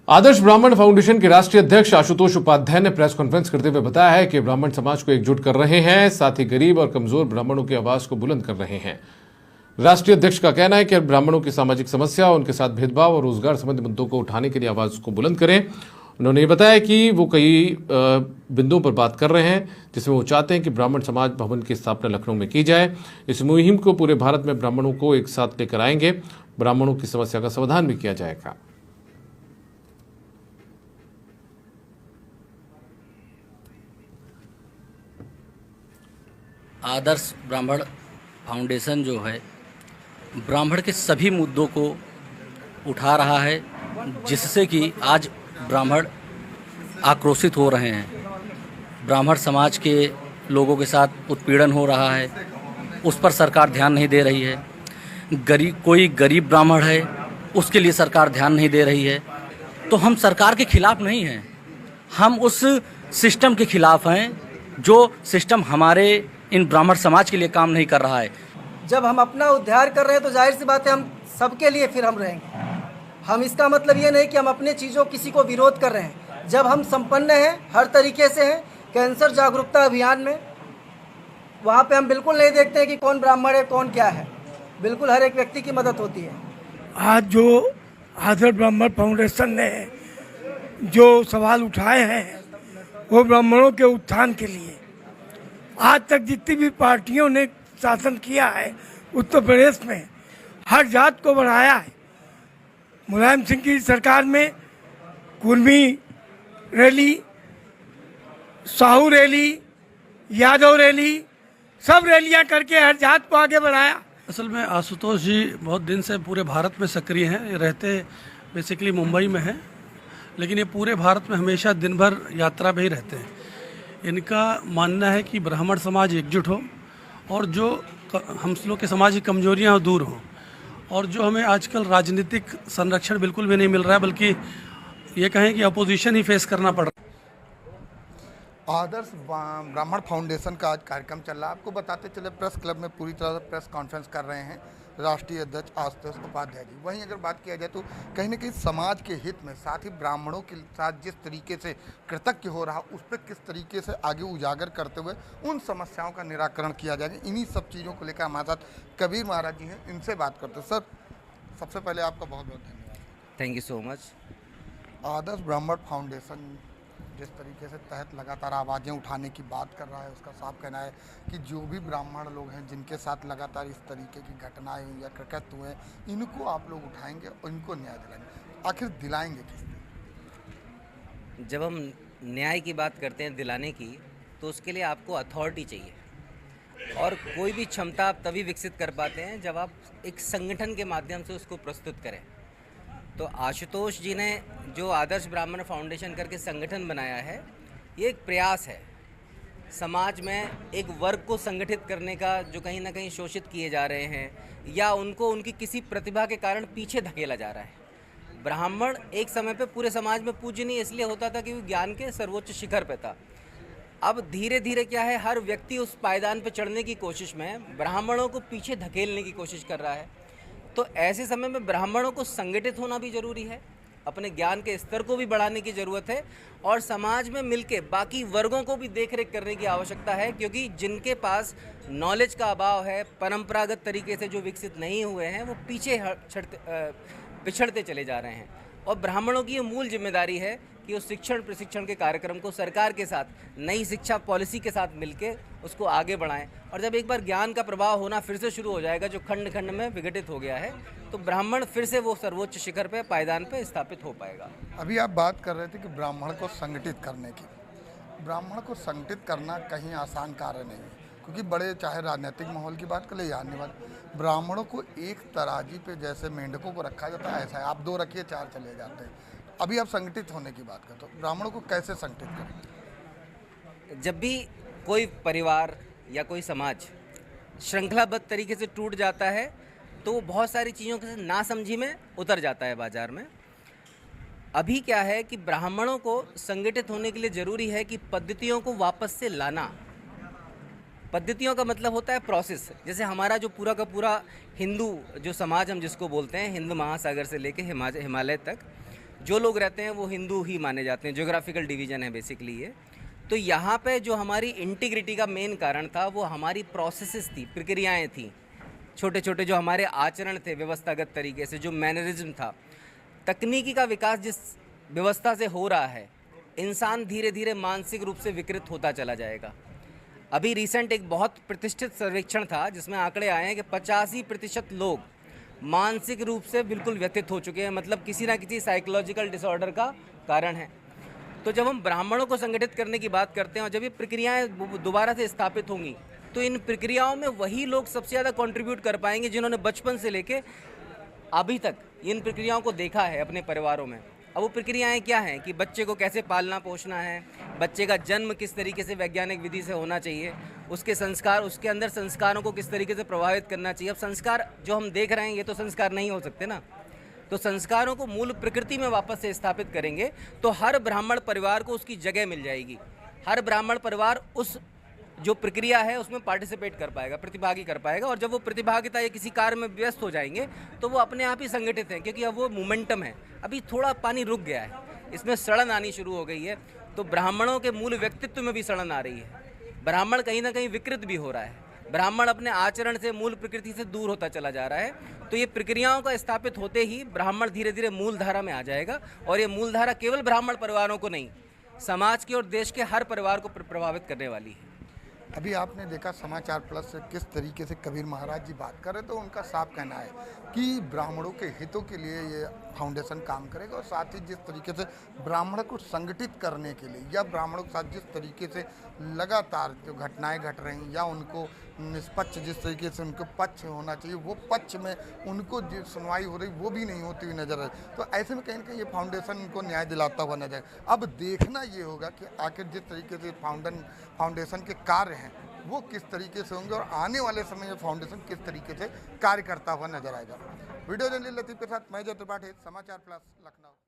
आदर्श Brahman foundation के राष्ट्रीय अध्यक्ष आशुतोष उपाध्याय ने प्रेस कॉन्फ्रेंस करते हुए बताया है कि ब्राह्मण समाज को एकजुट कर रहे हैं, साथ ही गरीब और कमजोर ब्राह्मणों की आवाज को बुलंद कर रहे हैं। राष्ट्रीय अध्यक्ष का कहना है कि ब्राह्मणों की सामाजिक समस्या, उनके साथ भेदभाव और रोजगार संबंधी मुद्दों को उठाने के लिए आवाज को बुलंद करें। उन्होंने ये बताया कि वो कई बिंदुओं पर बात कर रहे हैं, जिसमें वो चाहते हैं कि ब्राह्मण समाज भवन की स्थापना लखनऊ में की जाए। इस मुहिम को पूरे भारत में ब्राह्मणों को एक साथ लेकर आएंगे। ब्राह्मणों की समस्या का समाधान भी किया जाएगा। आदर्श ब्राह्मण फाउंडेशन जो है ब्राह्मण के सभी मुद्दों को उठा रहा है, जिससे कि आज ब्राह्मण आक्रोशित हो रहे हैं। ब्राह्मण समाज के लोगों के साथ उत्पीड़न हो रहा है, उस पर सरकार ध्यान नहीं दे रही है। कोई गरीब ब्राह्मण है, उसके लिए सरकार ध्यान नहीं दे रही है। तो हम सरकार के खिलाफ नहीं हैं, हम उस सिस्टम के खिलाफ हैं जो सिस्टम हमारे इन ब्राह्मण समाज के लिए काम नहीं कर रहा है। जब हम अपना उद्धार कर रहे हैं तो जाहिर सी बात है हम सबके लिए फिर हम रहेंगे। हम इसका मतलब ये नहीं कि हम अपने चीज़ों किसी को विरोध कर रहे हैं। जब हम संपन्न हैं, हर तरीके से हैं, कैंसर जागरूकता अभियान में, वहाँ पे हम बिल्कुल नहीं देखते हैं कि कौन ब्राह्मण है कौन क्या है। बिल्कुल हर एक व्यक्ति की मदद होती है। आज जो आदर्श ब्राह्मण फाउंडेशन ने जो सवाल उठाए हैं वो ब्राह्मणों के उत्थान के लिए। आज तक जितनी भी पार्टियों ने शासन किया है उत्तर प्रदेश में, हर जात को बढ़ाया है। मुलायम सिंह की सरकार में Kurmi rally, Sahu rally, Yadav rally, सब रैलियां करके हर जात को आगे बढ़ाया। असल में आशुतोष जी बहुत दिन से पूरे भारत में सक्रिय हैं। ये रहते बेसिकली मुंबई में हैं, लेकिन ये पूरे भारत में हमेशा दिन भर यात्रा में ही रहते हैं। इनका मानना है कि ब्राह्मण समाज एकजुट हो और जो हम लोग के समाज की कमजोरियां दूर हों, और जो हमें आजकल राजनीतिक संरक्षण बिल्कुल भी नहीं मिल रहा है, बल्कि ये कहें कि अपोजिशन ही फेस करना पड़ रहा है। आदर्श ब्राह्मण फाउंडेशन का आज कार्यक्रम चल रहा है। आपको बताते चले प्रेस क्लब में पूरी तरह से प्रेस कॉन्फ्रेंस कर रहे हैं राष्ट्रीय अध्यक्ष आशुतोष उपाध्याय जी। वहीं अगर बात किया जाए तो कहीं ना कहीं समाज के हित में, साथ ही ब्राह्मणों के साथ जिस तरीके से कृतज्ञ हो रहा उस पर किस तरीके से आगे उजागर करते हुए उन समस्याओं का निराकरण किया जाएगा, इन्हीं सब चीज़ों को लेकर हमारे साथ कबीर महाराज जी हैं, इनसे बात करते हैं। सर, सबसे पहले आपका बहुत बहुत धन्यवाद। Thank you so much. Adarsh Brahman foundation जिस तरीके से तहत लगातार आवाज़ें उठाने की बात कर रहा है, उसका साफ कहना है कि जो भी ब्राह्मण लोग हैं जिनके साथ लगातार इस तरीके की घटनाएं हुई या कृत्य हुए, इनको आप लोग उठाएंगे और इनको न्याय दिलाएंगे। आखिर दिलाएंगे किस? जब हम न्याय की बात करते हैं दिलाने की, तो उसके लिए आपको अथॉरिटी चाहिए, और कोई भी क्षमता आप तभी विकसित कर पाते हैं जब आप एक संगठन के माध्यम से उसको प्रस्तुत करें। तो आशुतोष जी ने जो आदर्श ब्राह्मण फाउंडेशन करके संगठन बनाया है, ये एक प्रयास है समाज में एक वर्ग को संगठित करने का, जो कहीं ना कहीं शोषित किए जा रहे हैं या उनको उनकी किसी प्रतिभा के कारण पीछे धकेला जा रहा है। ब्राह्मण एक समय पे पूरे समाज में पूजनीय इसलिए होता था कि वो ज्ञान के सर्वोच्च शिखर पे था। अब धीरे धीरे क्या है, हर व्यक्ति उस पायदान पे चढ़ने की कोशिश में ब्राह्मणों को पीछे धकेलने की कोशिश कर रहा है। तो ऐसे समय में ब्राह्मणों को संगठित होना भी जरूरी है, अपने ज्ञान के स्तर को भी बढ़ाने की ज़रूरत है, और समाज में मिलके बाकी वर्गों को भी देखरेख करने की आवश्यकता है, क्योंकि जिनके पास नॉलेज का अभाव है, परंपरागत तरीके से जो विकसित नहीं हुए हैं, वो पीछे पिछड़ते चले जा रहे हैं। और ब्राह्मणों की ये मूल जिम्मेदारी है कि उस शिक्षण प्रशिक्षण के कार्यक्रम को सरकार के साथ, नई शिक्षा पॉलिसी के साथ मिलके उसको आगे बढ़ाएं। और जब एक बार ज्ञान का प्रभाव होना फिर से शुरू हो जाएगा, जो खंड खंड में विघटित हो गया है, तो ब्राह्मण फिर से वो सर्वोच्च शिखर पे, पायदान पे स्थापित हो पाएगा। अभी आप बात कर रहे थे कि ब्राह्मण को संगठित करने की। ब्राह्मण को संगठित करना कहीं आसान कार्य नहीं है, क्योंकि बड़े, चाहे राजनीतिक माहौल की बात कर ले या अन्य बात, ब्राह्मणों को एक तराजी पे जैसे मेंढकों को रखा जाता है, ऐसा है, आप 2 रखिए 4 चले जाते हैं। अभी आप संगठित होने की बात करते हो, ब्राह्मणों को कैसे संगठित करें? जब भी कोई परिवार या कोई समाज श्रृंखलाबद्ध तरीके से टूट जाता है, तो वो बहुत सारी चीज़ों के नासमझी में उतर जाता है बाजार में। अभी क्या है कि ब्राह्मणों को संगठित होने के लिए ज़रूरी है कि पद्धतियों को वापस से लाना। पद्धतियों का मतलब होता है प्रोसेस। जैसे हमारा जो पूरा का पूरा हिंदू जो समाज हम जिसको बोलते हैं, हिंद महासागर से लेके हिमालय तक, जो लोग रहते हैं वो हिंदू ही माने जाते हैं, ज्योग्राफिकल डिवीज़न है बेसिकली ये। तो यहाँ पे जो हमारी इंटीग्रिटी का मेन कारण था वो हमारी प्रोसेसेस थी, प्रक्रियाएं थी, छोटे छोटे जो हमारे आचरण थे व्यवस्थागत तरीके से, जो मैनरिज्म था। तकनीकी का विकास जिस व्यवस्था से हो रहा है, इंसान धीरे धीरे मानसिक रूप से विकृत होता चला जाएगा। अभी रिसेंट एक बहुत प्रतिष्ठित सर्वेक्षण था जिसमें आंकड़े आए हैं कि 85% लोग मानसिक रूप से बिल्कुल व्यथित हो चुके हैं, मतलब किसी ना किसी साइकोलॉजिकल डिसऑर्डर का कारण है। तो जब हम ब्राह्मणों को संगठित करने की बात करते हैं और जब ये प्रक्रियाएं दोबारा से स्थापित होंगी तो इन प्रक्रियाओं में वही लोग सबसे ज़्यादा कंट्रीब्यूट कर पाएंगे जिन्होंने बचपन से लेके अभी तक इन प्रक्रियाओं को देखा है अपने परिवारों में। अब वो प्रक्रियाएं क्या हैं कि बच्चे को कैसे पालना पोषना है, बच्चे का जन्म किस तरीके से वैज्ञानिक विधि से होना चाहिए, उसके संस्कार, उसके अंदर संस्कारों को किस तरीके से प्रभावित करना चाहिए। अब संस्कार जो हम देख रहे हैं ये तो संस्कार नहीं हो सकते ना, तो संस्कारों को मूल प्रकृति में वापस से स्थापित करेंगे तो हर ब्राह्मण परिवार को उसकी जगह मिल जाएगी। हर ब्राह्मण परिवार उस जो प्रक्रिया है उसमें पार्टिसिपेट कर पाएगा, प्रतिभागी कर पाएगा। और जब वो प्रतिभागिता या किसी कार्य में व्यस्त हो जाएंगे तो वो अपने आप ही संगठित हैं, क्योंकि अब वो मोमेंटम है। अभी थोड़ा पानी रुक गया है, इसमें सड़न आनी शुरू हो गई है, तो ब्राह्मणों के मूल व्यक्तित्व में भी सड़न आ रही है। ब्राह्मण कहीं ना कहीं विकृत भी हो रहा है, ब्राह्मण अपने आचरण से, मूल प्रकृति से दूर होता चला जा रहा है। तो ये प्रक्रियाओं का स्थापित होते ही ब्राह्मण धीरे धीरे मूल धारा में आ जाएगा, और ये मूल धारा केवल ब्राह्मण परिवारों को नहीं, समाज के और देश के हर परिवार को प्रभावित करने वाली है। अभी आपने देखा समाचार प्लस से किस तरीके से कबीर महाराज जी बात कर रहे, तो उनका साफ कहना है कि ब्राह्मणों के हितों के लिए ये फाउंडेशन काम करेगा, और साथ ही जिस तरीके से ब्राह्मण को संगठित करने के लिए या ब्राह्मणों के साथ जिस तरीके से लगातार जो घटनाएं घट रही या उनको निष्पक्ष जिस तरीके से उनको पक्ष होना चाहिए वो पक्ष में उनको जो सुनवाई हो रही वो भी नहीं होती हुई नजर आ रही। तो ऐसे में कहीं ना कहीं ये फाउंडेशन उनको न्याय दिलाता हुआ नजर। अब देखना ये होगा कि आखिर जिस तरीके से फाउंडेशन के कार्य हैं वो किस तरीके से होंगे, और आने वाले समय में फाउंडेशन किस तरीके से कार्य करता हुआ नजर आएगा। वीडियो जर्नलिस्ट लतीफ के साथ मैं जय त्रिपाठी, समाचार प्लस लखनऊ।